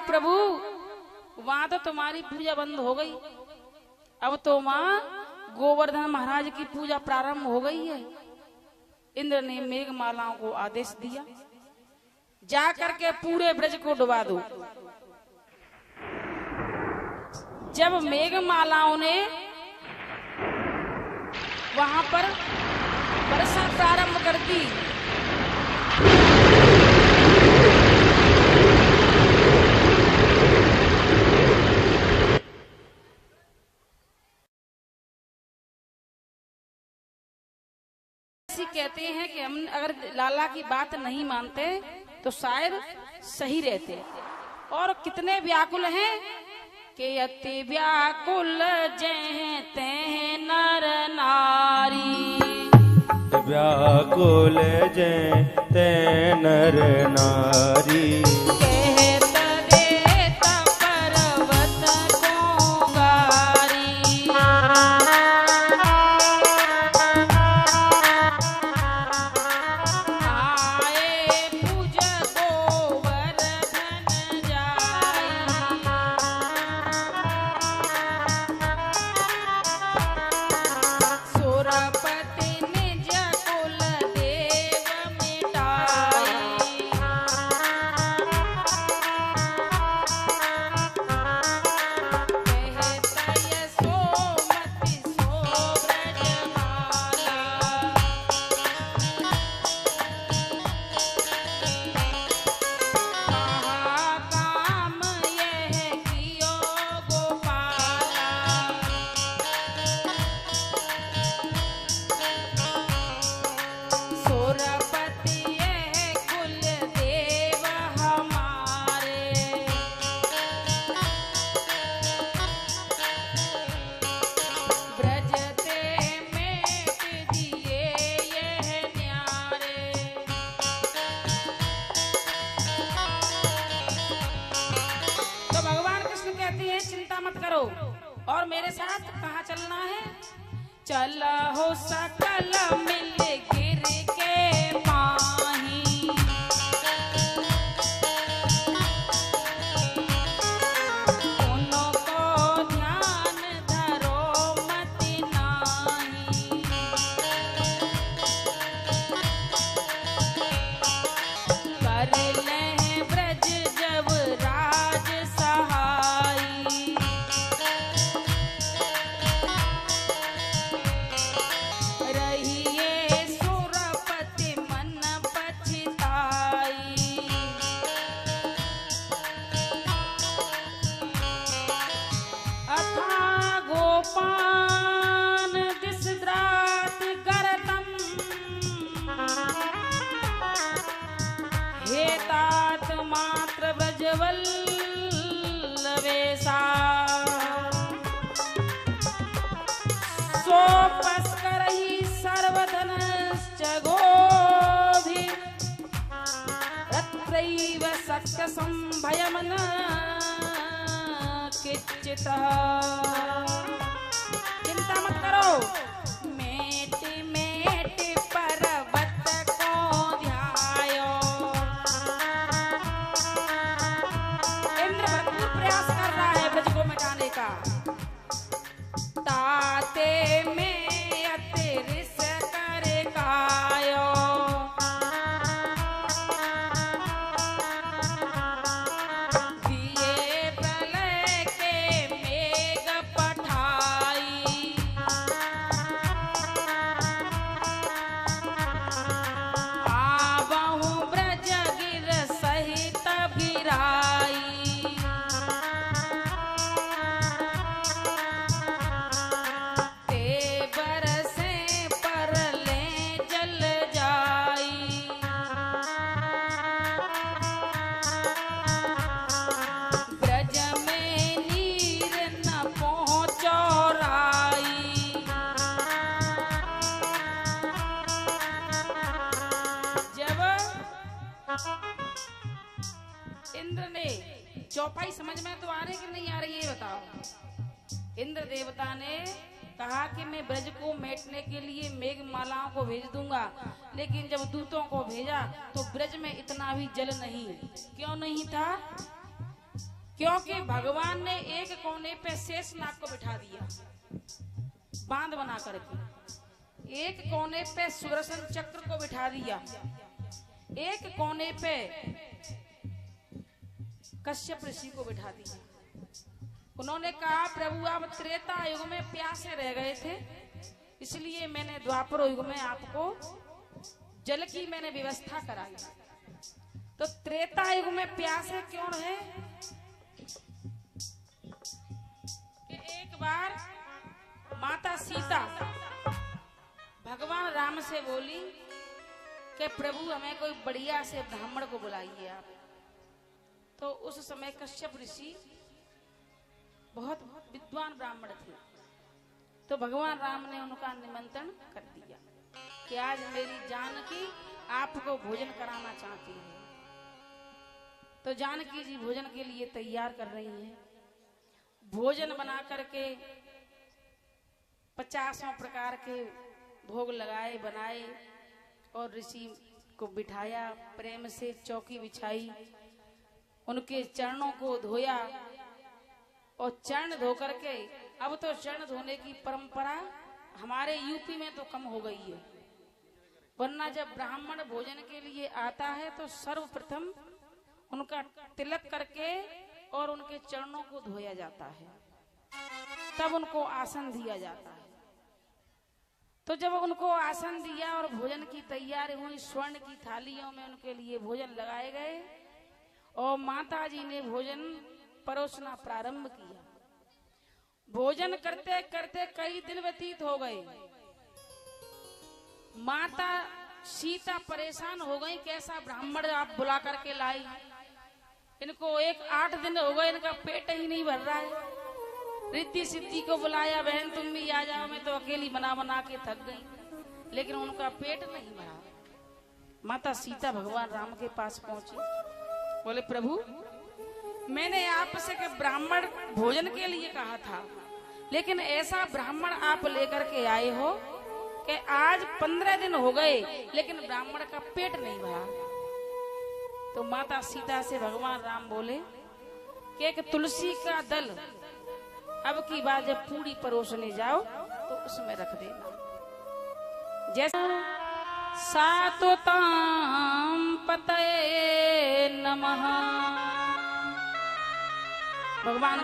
प्रभु वहां तो तुम्हारी पूजा बंद हो गई, अब तो वहां गोवर्धन महाराज की पूजा प्रारंभ हो गई है। इंद्र ने मेघमालाओं को आदेश दिया, जा करके पूरे ब्रज को डुबा दो। जब मेघमालाओं ने वहां पर वर्षा प्रारंभ कर दी, कहते हैं कि हम अगर लाला की बात नहीं मानते तो शायद सही रहते। और कितने व्याकुल हैं कि अति व्याकुल जय ते नर नारी, व्याकुल जय ते नर नारी। और मेरे साथ कहाँ चलना है? चला हो सकल मिल गिर के माही, दोनों को ध्यान धरो मत नाही। कर ले ब्रज जब राज सहाई, गोपान दिसद्रात करतम, हे तात मात्र ब्रजवल वेसा, सोपस्कर ही सर्वधनश्च गोभि, तत्रैव सत्य संभयमन किच्चितः। चिंता मत करो, मेट मेट पर्वत को ध्यायो। इंद्र भरपूर प्रयास कर रहा है ब्रज को मिटाने का। ताते में अतिरिस कर कायो, दिए प्रलय के मेघ पठाई, आबहु ब्रज गिर सहित भिराई। इंद्र ने चौपाई समझ में तो आ रही कि नहीं आ रही ये बताओ। इंद्र देवता ने कहा कि मैं ब्रज को मेटने के लिए मेघमालाओं को भेज दूंगा, लेकिन जब दूतों को भेजा तो ब्रज में इतना भी जल नहीं। क्यों नहीं था? क्योंकि भगवान ने एक कोने पे शेषनाग को बिठा दिया बांध बना करके, एक कोने पे सुदर्शन चक्र को बिठा दिया, एक कोने पे कश्यप ऋषि को बिठा दिया। उन्होंने कहा प्रभु आप त्रेता युग में प्यासे रह गए थे, इसलिए मैंने द्वापर युग में आपको जल की मैंने व्यवस्था कराई। तो त्रेता युग में प्यासे क्यों है कि एक बार माता सीता भगवान राम से बोली कि प्रभु हमें कोई बढ़िया से ब्राह्मण को बुलाइए आप। तो उस समय कश्यप ऋषि बहुत विद्वान ब्राह्मण थे, तो भगवान राम ने उनका निमंत्रण कर दिया कि आज मेरी जानकी आपको भोजन कराना चाहती है। तो जानकी जी भोजन के लिए तैयार कर रही हैं। भोजन बना करके 50 प्रकार के भोग लगाए बनाए और ऋषि को बिठाया, प्रेम से चौकी बिछाई, उनके चरणों को धोया और चरण धो करके, अब तो चरण धोने की परंपरा हमारे यूपी में तो कम हो गई है, वरना जब ब्राह्मण भोजन के लिए आता है तो सर्वप्रथम उनका तिलक करके और उनके चरणों को धोया जाता है, तब उनको आसन दिया जाता है। तो जब उनको आसन दिया और भोजन की तैयारी हुई, स्वर्ण की थालियों में उनके लिए भोजन लगाए गए और माता जी ने भोजन परोसना प्रारंभ किया। भोजन करते करते कई दिन व्यतीत हो गए। माता सीता परेशान हो गई, कैसा ब्राह्मण आप बुला करके लाई, इनको 8 दिन हो गए, इनका पेट ही नहीं भर रहा है। रिद्धि सिद्धि को बुलाया, बहन तुम भी आ जाओ, मैं तो अकेली बना बना के थक गई, लेकिन उनका पेट नहीं भरा। माता सीता भगवान राम के पास पहुंची, बोले प्रभु मैंने आपसे कि ब्राह्मण भोजन के लिए कहा था, लेकिन ऐसा ब्राह्मण आप लेकर के आए हो कि आज 15 दिन हो गए लेकिन ब्राह्मण का पेट नहीं भरा। तो माता सीता से भगवान राम बोले कि एक तुलसी का दल अब की बार जब पूरी परोसने जाओ तो उसमें रख देना। जैसा सातोताम पतये नमः। भगवान